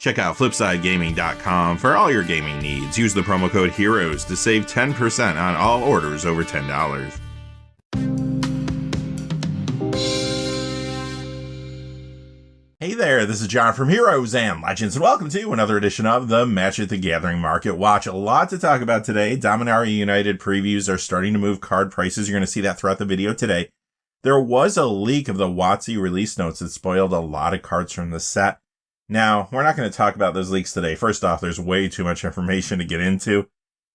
Check out FlipsideGaming.com for all your gaming needs. Use the promo code HEROES to save 10% on all orders over $10. Hey there, this is John from Heroes and Legends, and welcome to another edition of the Magic the Gathering Market Watch. A lot to talk about today. Dominaria United Previews are starting to move card prices. You're going to see that throughout the video today. There was a leak of the WotC release notes that spoiled a lot of cards from the set. Now, we're not going to talk about those leaks today. First off, there's way too much information to get into.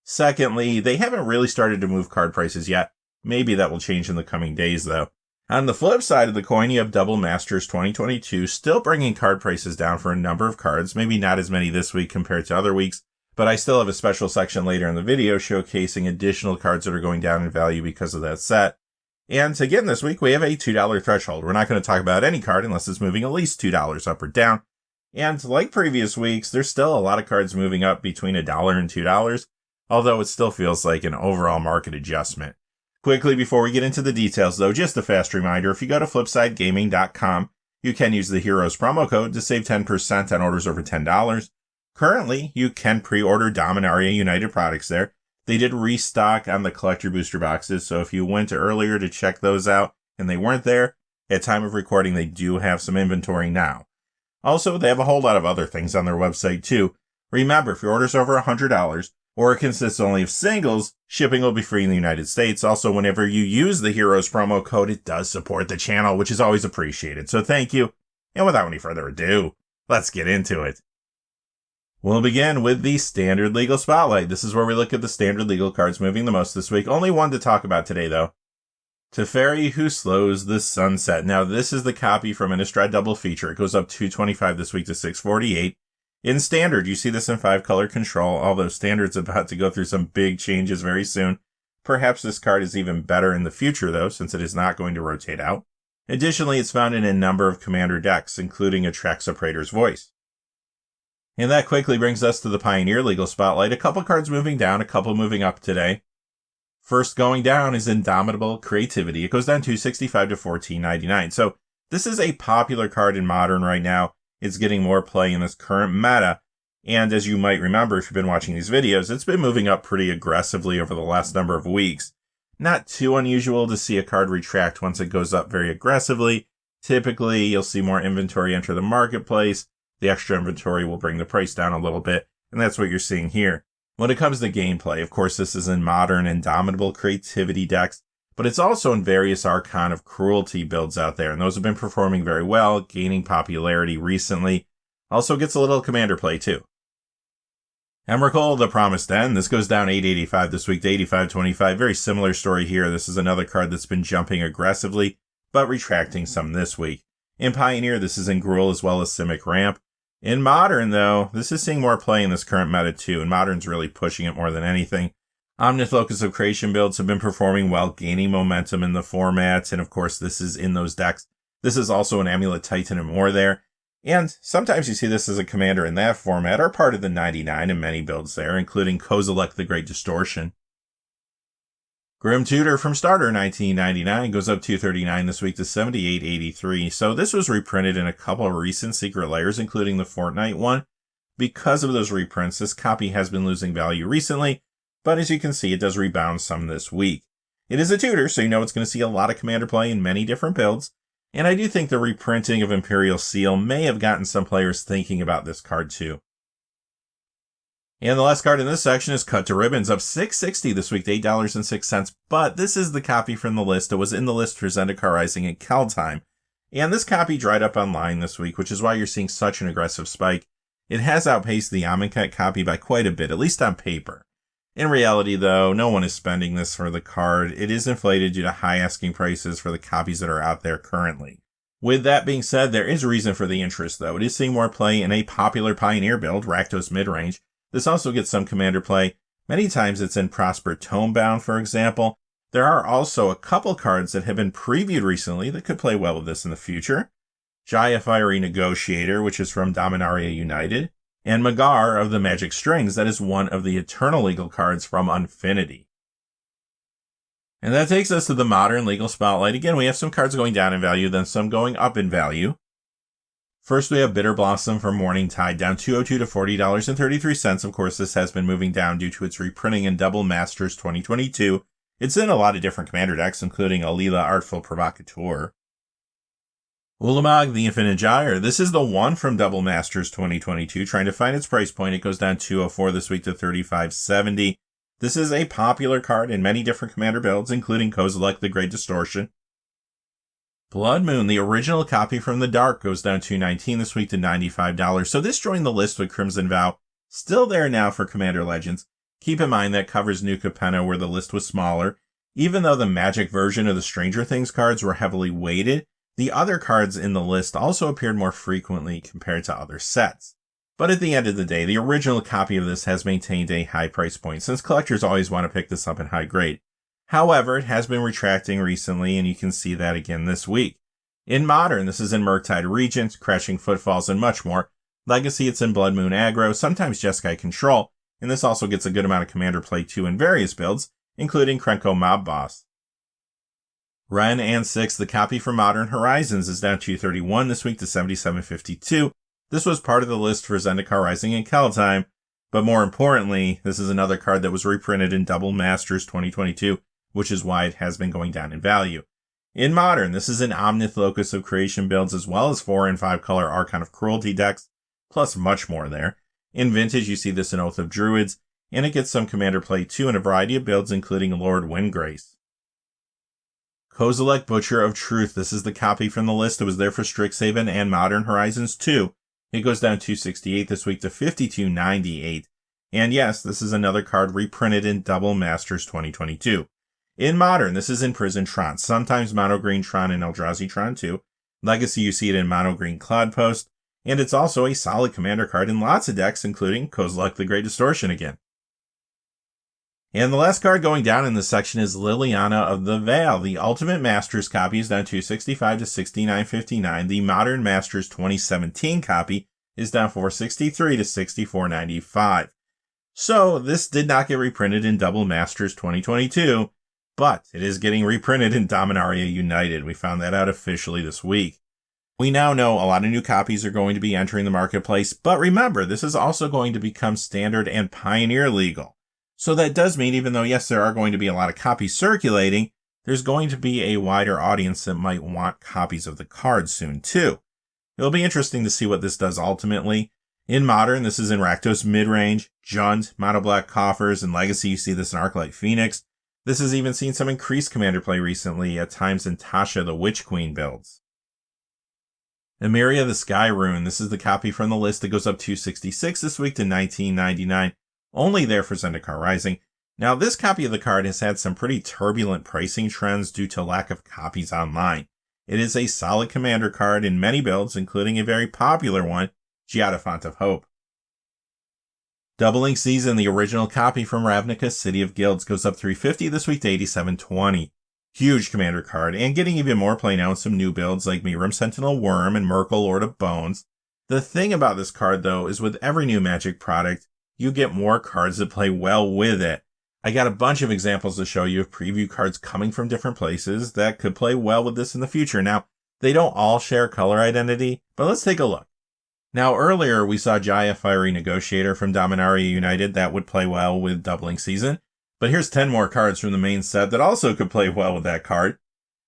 Secondly, they haven't really started to move card prices yet. Maybe that will change in the coming days, though. On the flip side of the coin, you have Double Masters 2022 still bringing card prices down for a number of cards. Maybe not as many this week compared to other weeks, but I still have a special section later in the video showcasing additional cards that are going down in value because of that set. And again, this week we have a $2 threshold. We're not going to talk about any card unless it's moving at least $2 up or down. And like previous weeks, there's still a lot of cards moving up between $1 and $2, although it still feels like an overall market adjustment. Quickly before we get into the details though, just a fast reminder, if you go to FlipsideGaming.com, you can use the Heroes promo code to save 10% on orders over $10. Currently, you can pre-order Dominaria United products there. They did restock on the collector booster boxes, so if you went earlier to check those out and they weren't there, at time of recording they do have some inventory now. Also, they have a whole lot of other things on their website too. Remember, if your order's over $100, or it consists only of singles, shipping will be free in the United States. Also, whenever you use the Heroes promo code, it does support the channel, which is always appreciated. So thank you. And without any further ado, let's get into it. We'll begin with the Standard Legal Spotlight. This is where we look at the Standard Legal cards moving the most this week. Only one to talk about today, though. Teferi Who Slows the Sunset. Now, this is the copy from Innistrad Double Feature. It goes up $225 this week to $648. In Standard, you see this in 5-color control, although Standard's about to go through some big changes very soon. Perhaps this card is even better in the future, though, since it is not going to rotate out. Additionally, it's found in a number of Commander decks, including a Drechsler Praetor's Voice. And that quickly brings us to the Pioneer Legal Spotlight. A couple cards moving down, a couple moving up today. First going down is Indomitable Creativity. It goes down $265 to $14.99. So this is a popular card in Modern right now. It's getting more play in this current meta. And as you might remember if you've been watching these videos, it's been moving up pretty aggressively over the last number of weeks. Not too unusual to see a card retract once it goes up very aggressively. Typically, you'll see more inventory enter the marketplace. The extra inventory will bring the price down a little bit. And that's what you're seeing here. When it comes to gameplay, of course, this is in Modern Indomitable Creativity decks, but it's also in various Archon of Cruelty builds out there, and those have been performing very well, gaining popularity recently. Also gets a little Commander play, too. Emrakul, The Promised End. This goes down $885 this week to $85.25. Very similar story here. This is another card that's been jumping aggressively, but retracting some this week. In Pioneer, this is in Gruul as well as Simic Ramp. In Modern, though, this is seeing more play in this current meta, too, and Modern's really pushing it more than anything. Omnith Locus of Creation builds have been performing well, gaining momentum in the formats, and of course, this is in those decks. This is also an Amulet Titan and more there. And sometimes you see this as a commander in that format, or part of the 99 in many builds there, including Kozilek the Great Distortion. Grim Tutor from Starter 1999 goes up $239 this week to $78.83. So this was reprinted in a couple of recent Secret Layers, including the Fortnite one. Because of those reprints, this copy has been losing value recently, but as you can see, it does rebound some this week. It is a tutor, so you know it's going to see a lot of Commander play in many different builds, and I do think the reprinting of Imperial Seal may have gotten some players thinking about this card too. And the last card in this section is Cut to Ribbons, up $6.60 this week to $8.06, but this is the copy from the list. It was in the list for Zendikar Rising at Kaldheim, and this copy dried up online this week, which is why you're seeing such an aggressive spike. It has outpaced the Amonkhet copy by quite a bit, at least on paper. In reality, though, no one is spending this for the card. It is inflated due to high asking prices for the copies that are out there currently. With that being said, there is reason for the interest, though. It is seeing more play in a popular Pioneer build, Rakdos Midrange. This also gets some Commander play. Many times it's in Prosper Tomebound, for example. There are also a couple cards that have been previewed recently that could play well with this in the future. Jaya Fiery Negotiator, which is from Dominaria United, and Magar of the Magic Strings, that is one of the Eternal Legal cards from Unfinity. And that takes us to the Modern Legal Spotlight. Again, we have some cards going down in value, then some going up in value. First, we have Bitter Blossom from Morning Tide, down $202 to $40.33. Of course, this has been moving down due to its reprinting in Double Masters 2022. It's in a lot of different commander decks, including Alila, Artful Provocateur. Ulamog, the Infinite Gyre. This is the one from Double Masters 2022. Trying to find its price point, it goes down $204 this week to $35.70. This is a popular card in many different commander builds, including Kozilek, the Great Distortion. Blood Moon, the original copy from the Dark, goes down $219 this week to $95. So this joined the list with Crimson Vow. Still there now for Commander Legends. Keep in mind that covers New Capenna, where the list was smaller. Even though the Magic version of the Stranger Things cards were heavily weighted, the other cards in the list also appeared more frequently compared to other sets. But at the end of the day, the original copy of this has maintained a high price point, since collectors always want to pick this up in high grade. However, it has been retracting recently, and you can see that again this week. In Modern, this is in Murktide Regent, Crashing Footfalls, and much more. Legacy, it's in Blood Moon Aggro, sometimes Jeskai Control, and this also gets a good amount of commander play too in various builds, including Krenko Mob Boss. Ren and 6, the copy from Modern Horizons, is down $231 this week to $77.52. This was part of the list for Zendikar Rising and Kaldheim, but more importantly, this is another card that was reprinted in Double Masters 2022, which is why it has been going down in value. In Modern, this is an Omnith Locus of Creation builds, as well as 4 and 5 color Archon of Cruelty decks, plus much more there. In Vintage, you see this in Oath of Druids, and it gets some commander play too in a variety of builds, including Lord Windgrace. Kozilek, Butcher of Truth. This is the copy from the list that was there for Strixhaven and Modern Horizons 2. It goes down $268 this week to $52.98. And yes, this is another card reprinted in Double Masters 2022. In Modern, this is in Prison Tron, sometimes Mono Green Tron and Eldrazi Tron 2. Legacy, you see it in Mono Green Cloudpost. And it's also a solid commander card in lots of decks, including Kozilek, the Great Distortion again. And the last card going down in this section is Liliana of the Veil. The Ultimate Masters copy is down $265 to $69.59. The Modern Masters 2017 copy is down $463 to $64.95. So this did not get reprinted in Double Masters 2022, but it is getting reprinted in Dominaria United. We found that out officially this week. We now know a lot of new copies are going to be entering the marketplace, but remember, this is also going to become standard and pioneer legal. So that does mean, even though, yes, there are going to be a lot of copies circulating, there's going to be a wider audience that might want copies of the card soon, too. It'll be interesting to see what this does ultimately. In Modern, this is in Rakdos Midrange, Jund, Mono Black Coffers, and Legacy, you see this in Arclight Phoenix. This has even seen some increased commander play recently, at times in Tasha the Witch Queen builds. Emeria the Sky Rune. This is the copy from the list that goes up $266 this week to $19.99. Only there for Zendikar Rising. Now, this copy of the card has had some pretty turbulent pricing trends due to lack of copies online. It is a solid commander card in many builds, including a very popular one, Giada Font of Hope. Doubling Season, the original copy from Ravnica City of Guilds, goes up $350 this week to $87.20. Huge commander card, and getting even more play now in some new builds like Miram Sentinel Worm and Merkle Lord of Bones. The thing about this card, though, is with every new Magic product, you get more cards that play well with it. I got a bunch of examples to show you of preview cards coming from different places that could play well with this in the future. Now, they don't all share color identity, but let's take a look. Now, earlier we saw Jaya Fiery Negotiator from Dominaria United that would play well with Doubling Season. But here's 10 more cards from the main set that also could play well with that card.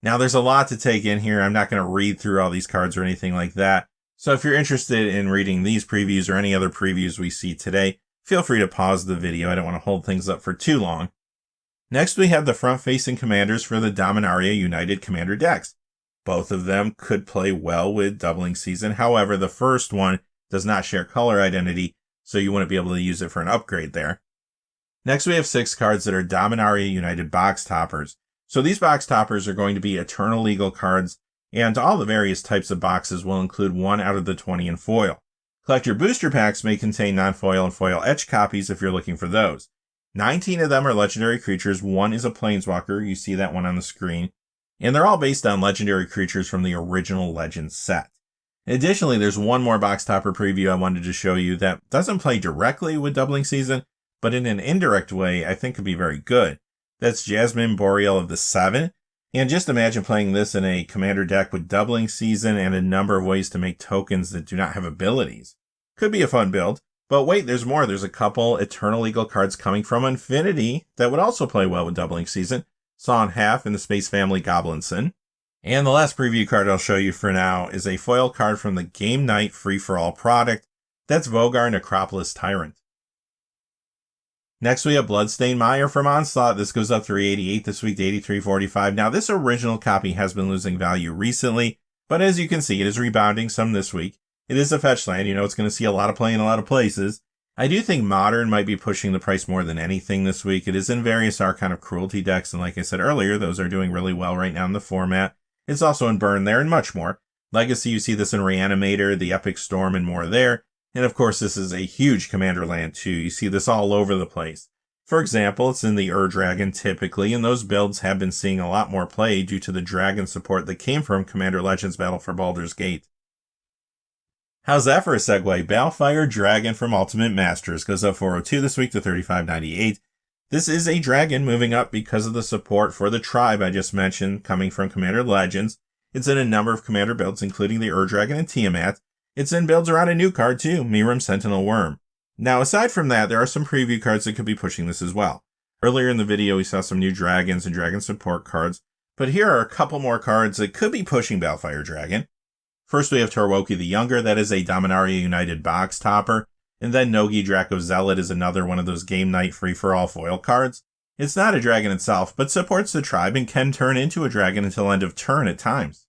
Now, there's a lot to take in here. I'm not going to read through all these cards or anything like that. So if you're interested in reading these previews or any other previews we see today, feel free to pause the video. I don't want to hold things up for too long. Next, we have the front-facing commanders for the Dominaria United commander decks. Both of them could play well with Doubling Season. However, the first one does not share color identity, so you wouldn't be able to use it for an upgrade there. Next, we have 6 cards that are Dominaria United box toppers. So these box toppers are going to be Eternal Legal cards, and all the various types of boxes will include 1 out of the 20 in foil. Collector booster packs may contain non-foil and foil etch copies if you're looking for those. 19 of them are legendary creatures, 1 is a planeswalker, you see that one on the screen, and they're all based on legendary creatures from the original Legends set. Additionally, there's one more box topper preview I wanted to show you that doesn't play directly with Doubling Season, but in an indirect way I think could be very good. That's Jasmine Boreal of the 7, And just imagine playing this in a commander deck with doubling season and a number of ways to make tokens that do not have abilities. Could be a fun build, but wait, there's more. There's a couple Eternal Eagle cards coming from Infinity that would also play well with doubling season. Sawn Half in the Space Family Goblinson. And the last preview card I'll show you for now is a foil card from the Game Night Free-for-All product. That's Vogar Necropolis Tyrant. Next we have Bloodstained Mire from Onslaught. This goes up 388 this week to 83.45. Now this original copy has been losing value recently, but as you can see it is rebounding some this week. It is a fetch land, it's going to see a lot of play in a lot of places. I do think Modern might be pushing the price more than anything this week. It is in various Archon of Cruelty decks, and like I said earlier, those are doing really well right now in the format. It's also in Burn there and much more. Legacy, you see this in Reanimator, the Epic Storm, and more there. And of course, this is a huge commander land too. You see this all over the place. For example, it's in the Dragon typically, and those builds have been seeing a lot more play due to the dragon support that came from Commander Legends Battle for Baldur's Gate. How's that for a segue? Balefire Dragon from Ultimate Masters goes up 402 this week to 35.98. This is a dragon moving up because of the support for the tribe I just mentioned coming from Commander Legends. It's in a number of commander builds, including the Dragon and Tiamat. It's in builds around a new card too, Miram Sentinel Worm. Now, aside from that, there are some preview cards that could be pushing this as well. Earlier in the video, we saw some new dragons and dragon support cards, but here are a couple more cards that could be pushing Balefire Dragon. First, we have Torwoki the Younger. That is a Dominaria United box topper. And then Nogi Draco Zealot is another one of those Game Night free-for-all foil cards. It's not a dragon itself, but supports the tribe and can turn into a dragon until end of turn at times.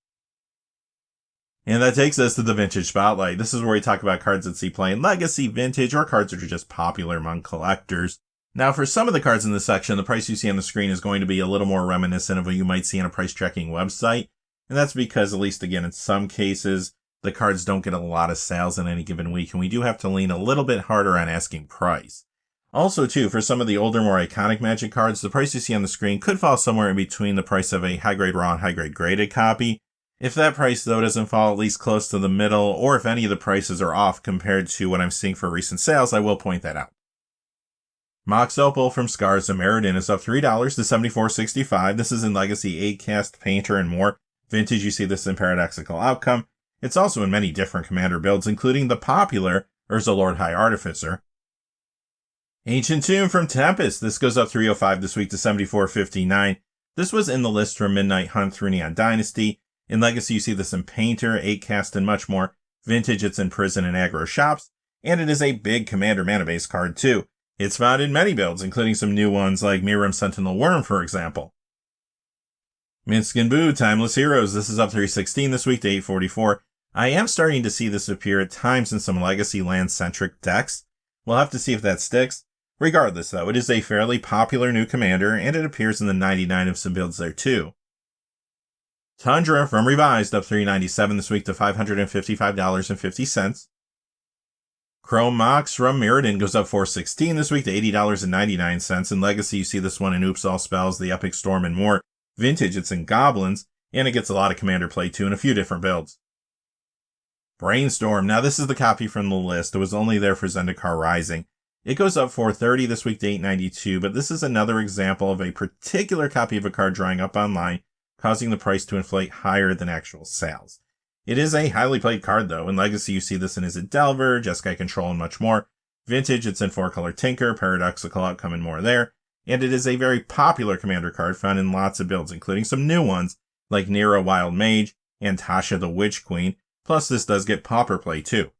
And that takes us to the Vintage Spotlight. This is where we talk about cards that see play in Legacy, Vintage, or cards that are just popular among collectors. Now, for some of the cards in this section, the price you see on the screen is going to be a little more reminiscent of what you might see on a price-checking website. And that's because, at least again, in some cases, the cards don't get a lot of sales in any given week, and we do have to lean a little bit harder on asking price. Also, too, for some of the older, more iconic Magic cards, the price you see on the screen could fall somewhere in between the price of a high-grade raw and high-grade graded copy. If that price, though, doesn't fall at least close to the middle, or if any of the prices are off compared to what I'm seeing for recent sales, I will point that out. Mox Opal from Scars of Meriden is up $3 to $74.65. This is in Legacy, 8-Cast, Painter, and more. Vintage, you see this in Paradoxical Outcome. It's also in many different commander builds, including the popular Urza Lord High Artificer. Ancient Tomb from Tempest. This goes up $305 this week to $74.59. This was in the list from Midnight Hunt through Neon Dynasty. In Legacy, you see this in Painter, 8-Cast, and much more. Vintage, it's in Prison and Aggro shops. And it is a big commander mana base card, too. It's found in many builds, including some new ones like Miram Sentinel Worm, for example. Minsk and Boo, Timeless Heroes. This is up $316 this week to $844. I am starting to see this appear at times in some Legacy land-centric decks. We'll have to see if that sticks. Regardless, though, it is a fairly popular new commander, and it appears in the 99 of some builds there, too. Tundra from Revised up $397 this week to $555.50. Chrome Mox from Mirrodin goes up $416 this week to $80.99. In Legacy, you see this one in Oops All Spells, the Epic Storm, and more. Vintage, it's in Goblins, and it gets a lot of commander play too in a few different builds. Brainstorm. Now this is the copy from the list. It was only there for Zendikar Rising. It goes up $430 this week to $892, but this is another example of a particular copy of a card drawing up online, causing the price to inflate higher than actual sales. It is a highly played card though. In Legacy, you see this in Izzet Delver, Jeskai Control, and much more. Vintage, it's in 4-color Tinker, Paradoxical Outcome, and more there. And it is a very popular commander card found in lots of builds, including some new ones like Nira Wild Mage and Tasha the Witch Queen. Plus, this does get Pauper play too.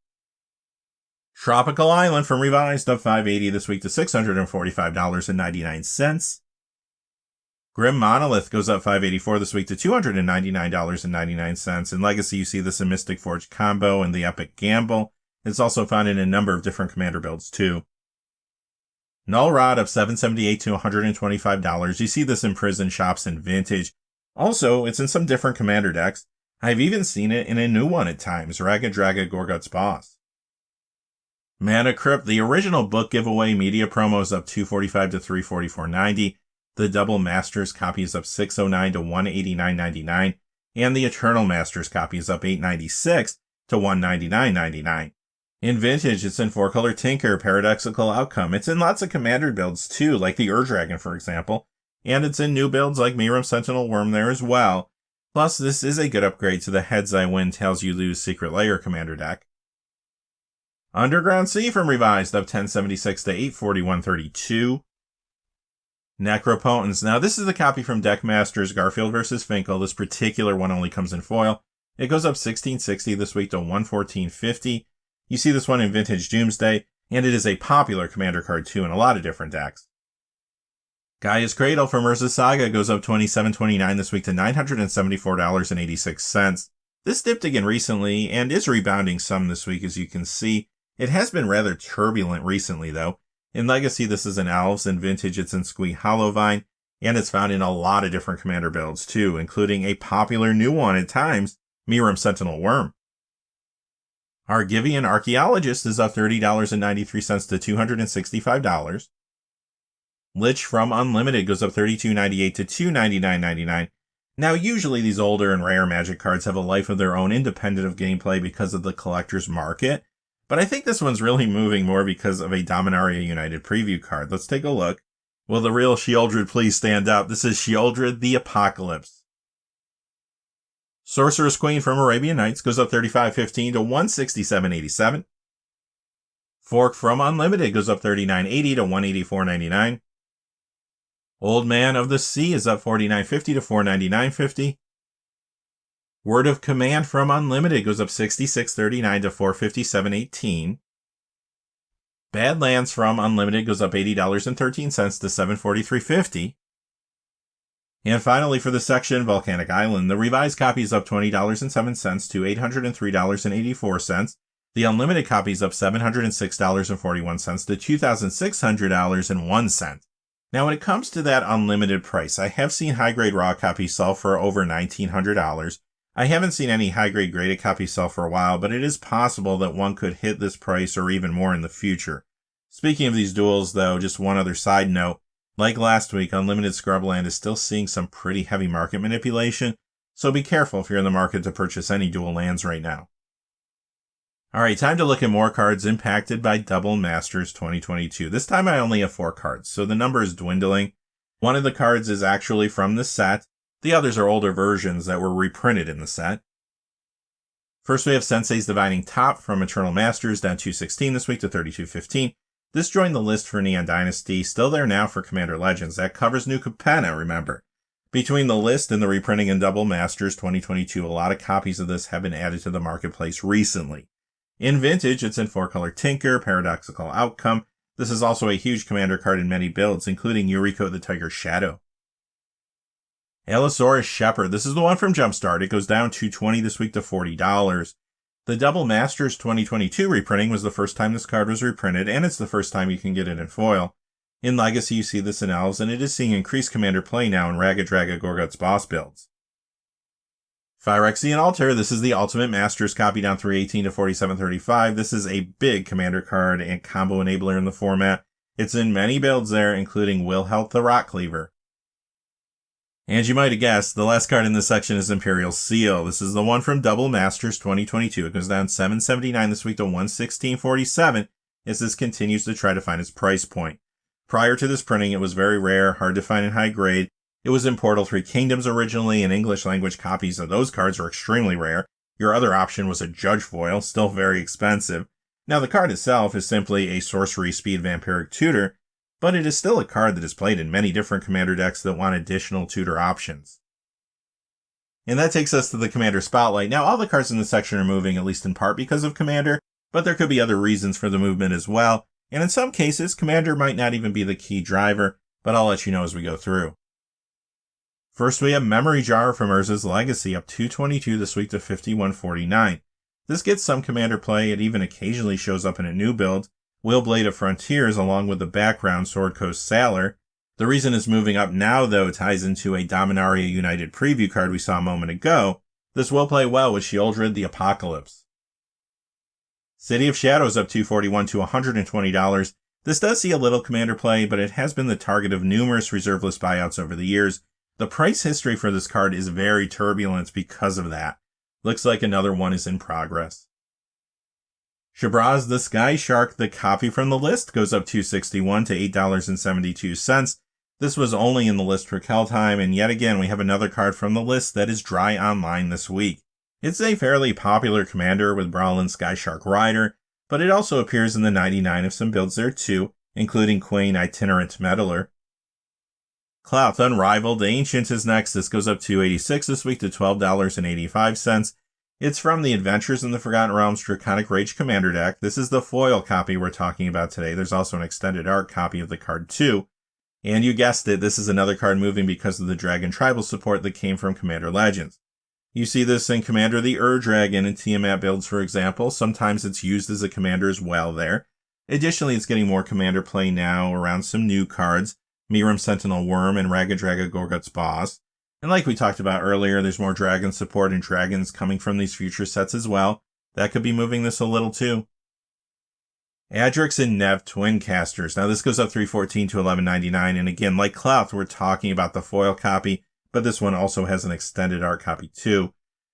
Tropical Island from Revised up $580 this week to $645.99. Grim Monolith goes up $584 this week to $299.99. In Legacy, you see this in Mystic Forge Combo and the Epic Gamble. It's also found in a number of different commander builds too. Null Rod up $778 to $125. You see this in Prison shops and Vintage. Also, it's in some different commander decks. I've even seen it in a new one at times, Raga Draga Gorgut's Boss. Mana Crypt, the original book giveaway media promo is up $245 to $344.90. The Double Masters copy is up $609 to $189.99. And the Eternal Masters copy is up $896 to $199.99. In Vintage, it's in 4-color Tinker, Paradoxical Outcome. It's in lots of commander builds too, like the Dragon, for example. and it's in new builds like Miram Sentinel Worm there as well. Plus, this is a good upgrade to the Heads I Win, Tails You Lose Secret Lair Commander deck. Underground Sea from Revised up 1076 to 841.32. Necropotence. Now, this is the copy from Deckmasters Garfield vs. Finkel. This particular one only comes in foil. It goes up 1660 this week to 114.50. You see this one in Vintage Doomsday, and it is a popular commander card too in a lot of different decks. Gaia's Cradle from Urza Saga goes up 27.29 this week to $974.86. This dipped again recently and is rebounding some this week, as you can see. It has been rather turbulent recently though. In Legacy, this is in Elves, in Vintage, it's in Squee Hollowvine, and it's found in a lot of different commander builds too, including a popular new one at times, Miram Sentinel Worm. Argivian Archaeologist is up $30.93 to $265. Lich from Unlimited goes up $32.98 to $299.99. Now, usually these older and rare Magic cards have a life of their own independent of gameplay because of the collector's market, but I think this one's really moving more because of a Dominaria United Preview card. Let's take a look. Will the real Sheoldred please stand up? This is Sheoldred the Apocalypse. Sorceress Queen from Arabian Nights goes up $35.15 to $167.87. Fork from Unlimited goes up $39.80 to $184.99. Old Man of the Sea is up $49.50 to $499.50. Word of Command from Unlimited goes up $66.39 to $457.18. Badlands from Unlimited goes up $80.13 to $743.50. And finally for the section, Volcanic Island, the revised copy is up $20.07 to $803.84. The unlimited copy is up $706.41 to $2,600.01. Now when it comes to that unlimited price, I have seen high-grade raw copies sell for over $1,900. I haven't seen any high-grade graded copies sell for a while, but it is possible that one could hit this price or even more in the future. Speaking of these duels, though, just one other side note. Like last week, Unlimited Scrubland is still seeing some pretty heavy market manipulation, so be careful if you're in the market to purchase any dual lands right now. Alright, time to look at more cards impacted by Double Masters 2022. This time I only have 4 cards, so the number is dwindling. One of the cards is actually from the set. The others are older versions that were reprinted in the set. First we have Sensei's Dividing Top from Eternal Masters, down 216 this week to 32.15. This joined the list for Neon Dynasty, still there now for Commander Legends. That covers New Capenna, remember. Between the list and the reprinting in Double Masters 2022, a lot of copies of this have been added to the marketplace recently. In Vintage, it's in 4-color Tinker, Paradoxical Outcome. This is also a huge commander card in many builds, including Yuriko the Tiger Shadow. Allosaurus Shepherd. This is the one from Jumpstart. It goes down $220 this week to $40. The Double Masters 2022 reprinting was the first time this card was reprinted, and it's the first time you can get it in foil. In Legacy, you see this in Elves, and it is seeing increased commander play now in Raga Draga Gorguts boss builds. Phyrexian Altar. This is the Ultimate Masters copy, down 318 to 47.35. This is a big commander card and combo enabler in the format. It's in many builds there, including Wilhelt the Rock Cleaver. And you might have guessed, the last card in this section is Imperial Seal. This is the one from Double Masters 2022. It goes down $7.79 this week to $116.47 as this continues to try to find its price point. Prior to this printing, it was very rare, hard to find in high grade. It was in Portal 3 Kingdoms originally, and English language copies of those cards are extremely rare. Your other option was a Judge Foil, still very expensive. Now the card itself is simply a sorcery speed vampiric tutor, but it is still a card that is played in many different commander decks that want additional tutor options. And that takes us to the Commander Spotlight. Now all the cards in this section are moving, at least in part because of Commander, but there could be other reasons for the movement as well, and in some cases, Commander might not even be the key driver, but I'll let you know as we go through. First we have Memory Jar from Urza's Legacy, up $222 this week to $51.49. This gets some Commander play, it even occasionally shows up in a new build. Willblade of Frontiers along with the background Sword Coast Sailor. The reason it's moving up now, though, ties into a Dominaria United Preview card we saw a moment ago. This will play well with Sheoldred the Apocalypse. City of Shadows up $241 to $120. This does see a little commander play, but it has been the target of numerous reserve list buyouts over the years. The price history for this card is very turbulent because of that. Looks like another one is in progress. Shabraz the Sky Shark, the copy from the list, goes up $261 to $8.72. This was only in the list for Keltime, and yet again we have another card from the list that is dry online this week. It's a fairly popular commander with Brawlin Sky Shark Rider, but it also appears in the 99 of some builds there too, including Queen Itinerant Meddler. Clouth Unrivaled Ancient is next. This goes up $2.86 this week to $12.85. It's from the Adventures in the Forgotten Realms Draconic Rage Commander deck. This is the foil copy we're talking about today. There's also an extended art copy of the card too. And you guessed it, this is another card moving because of the Dragon Tribal support that came from Commander Legends. You see this in Commander the Ur-Dragon and Tiamat builds, for example. Sometimes it's used as a commander as well there. Additionally, it's getting more commander play now around some new cards, Miram Sentinel Worm and Ragadraga Gorgut's Boss. And like we talked about earlier, there's more dragon support and dragons coming from these future sets as well. That could be moving this a little too. Adrix and Nev Twin Casters. Now this goes up $3.14 to $11.99. And again, like Clouth, we're talking about the foil copy, but this one also has an extended art copy too.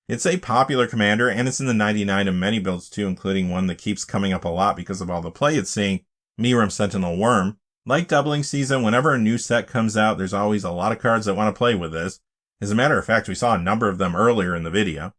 It's a popular commander, and it's in the 99 of many builds too, including one that keeps coming up a lot because of all the play it's seeing, Miram Sentinel Worm. Like Doubling Season, whenever a new set comes out, there's always a lot of cards that want to play with this. As a matter of fact, we saw a number of them earlier in the video.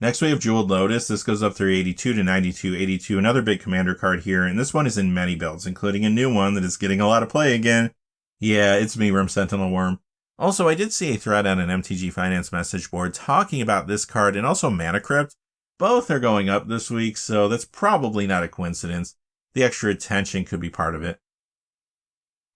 Next we have Jeweled Lotus. This goes up $3.82 to $92.82. Another big commander card here, and this one is in many builds, including a new one that is getting a lot of play again. Yeah, it's Miram Sentinel Worm. Also, I did see a thread on an MTG Finance message board talking about this card and also Mana Crypt. Both are going up this week, so that's probably not a coincidence. The extra attention could be part of it.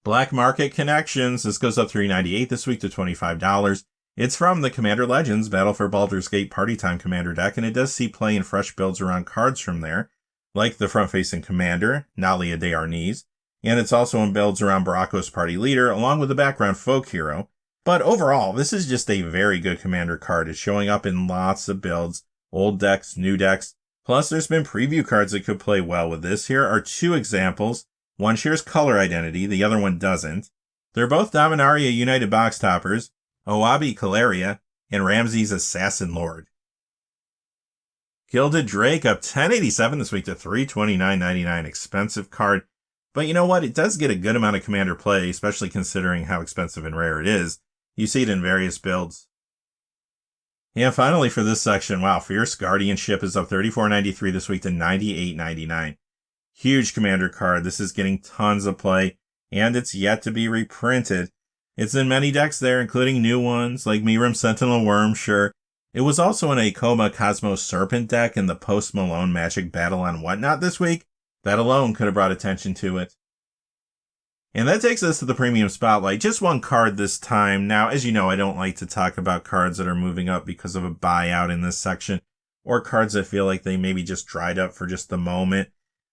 Black Market Connections. This goes up $3.98 this week to $25. It's from the Commander Legends Battle for Baldur's Gate Party Time Commander deck, and it does see play in fresh builds around cards from there, like the front-facing Commander, Nalia de Arnis, and it's also in builds around Baracos Party Leader, along with the background Folk Hero. But overall, this is just a very good Commander card. It's showing up in lots of builds, old decks, new decks. Plus, there's been preview cards that could play well with this. Here are two examples. One shares color identity, the other one doesn't. They're both Dominaria United box toppers, Oabi Caleria, and Ramses Assassin Lord. Gilded Drake up $10.87 this week to $329.99. Expensive card. But you know what? It does get a good amount of commander play, especially considering how expensive and rare it is. You see it in various builds. And finally for this section, wow, Fierce Guardianship is up $34.93 this week to $98.99. Huge commander card. This is getting tons of play, and it's yet to be reprinted. It's in many decks there, including new ones like Miram Sentinel Worm, sure. It was also in a Koma Cosmos Serpent deck in the Post Malone Magic Battle on Whatnot this week. That alone could have brought attention to it. And that takes us to the Premium Spotlight. Just one card this time. Now, as you know, I don't like to talk about cards that are moving up because of a buyout in this section, or cards that feel like they maybe just dried up for just the moment.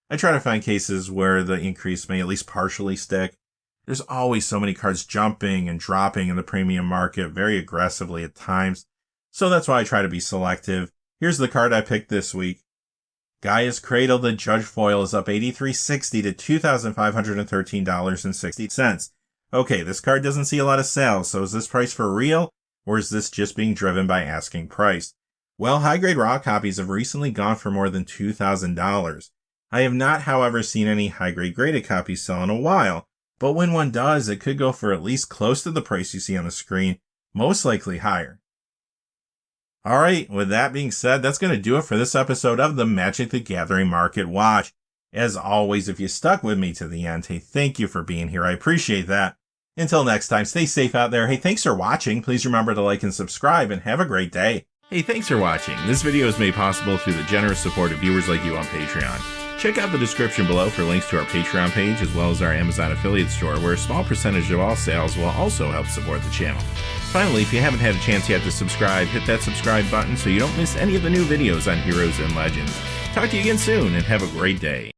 I try to find cases where the increase may at least partially stick. There's always so many cards jumping and dropping in the premium market very aggressively at times, so that's why I try to be selective. Here's the card I picked this week. Gaia's Cradle, the Judge Foil, is up $83.60 to $2,513.60. Okay, this card doesn't see a lot of sales, so is this price for real, or is this just being driven by asking price? Well, high-grade raw copies have recently gone for more than $2,000. I have not, however, seen any high-grade graded copies sell in a while, but when one does, it could go for at least close to the price you see on the screen, most likely higher. Alright, with that being said, that's going to do it for this episode of the Magic the Gathering Market Watch. As always, if you stuck with me to the end, hey, thank you for being here. I appreciate that. Until next time, stay safe out there. Hey, thanks for watching. Please remember to like and subscribe, and have a great day. Hey, thanks for watching. This video is made possible through the generous support of viewers like you on Patreon. Check out the description below for links to our Patreon page as well as our Amazon affiliate store, where a small percentage of all sales will also help support the channel. Finally, if you haven't had a chance yet to subscribe, hit that subscribe button so you don't miss any of the new videos on Heroes and Legends. Talk to you again soon, and have a great day.